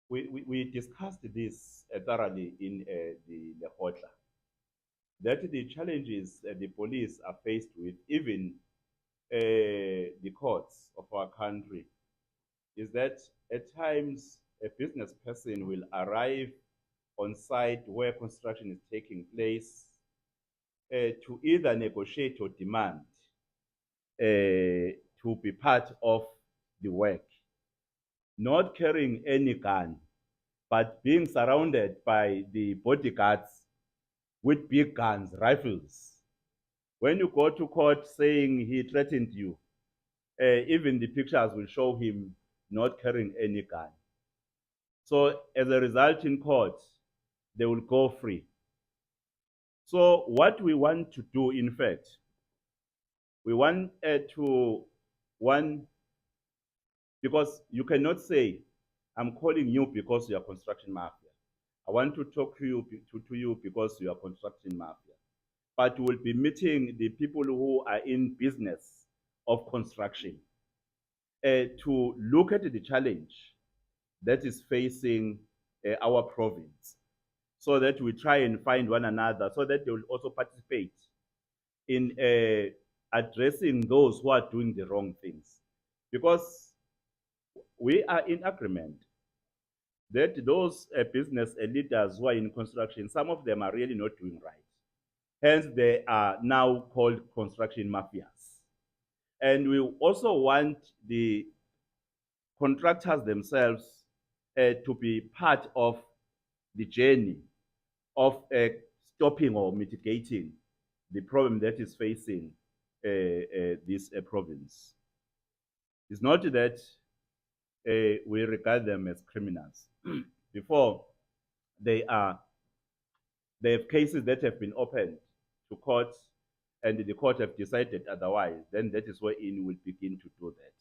we discussed this thoroughly in the Lekgotla, that the challenges the police are faced with, even the courts of our country, is that at times a business person will arrive on site where construction is taking place to either negotiate or demand to be part of the work, not carrying any gun, but being surrounded by the bodyguards with big guns, rifles. When you go to court saying he threatened you, even the pictures will show him not carrying any gun. So as a result in court, they will go free. So what we want to do, in fact, we want because you cannot say, I'm calling you because you are construction mafia. I want to talk to you because you are construction mafia. But we'll be meeting the people who are in business of construction to look at the challenge that is facing our province, so that we try and find one another, so that they will also participate in addressing those who are doing the wrong things. Because we are in agreement that those business leaders who are in construction, some of them are really not doing right. Hence, they are now called construction mafias. And we also want the contractors themselves to be part of the journey of stopping or mitigating the problem that is facing this province. It's not that we regard them as criminals. Before, they have cases that have been opened to court, and the court have decided otherwise. Then that is wherein we'll begin to do that.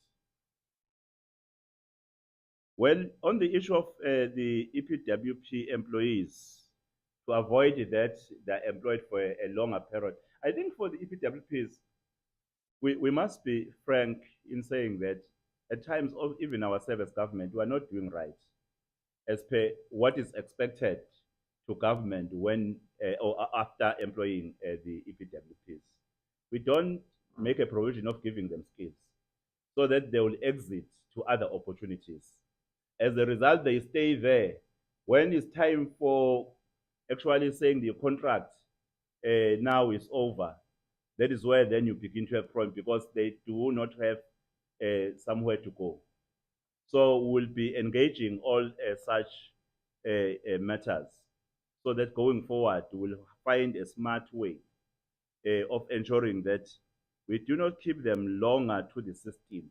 Well, on the issue of the EPWP employees, to avoid that they're employed for a longer period, I think for the EPWPs, we must be frank in saying that at times, even our service government, we are not doing right as per what is expected to government when or after employing the EPWPs. We don't make a provision of giving them skills so that they will exit to other opportunities. As a result, they stay there. When it's time for actually saying the contract now is over, that is where then you begin to have problems, because they do not have somewhere to go. So we'll be engaging all such matters, so that going forward we'll find a smart way of ensuring that we do not keep them longer to the system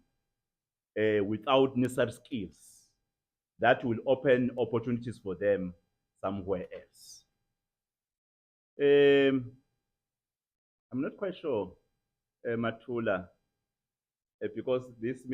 without necessary skills that will open opportunities for them somewhere else. I'm not quite sure, Matula, because this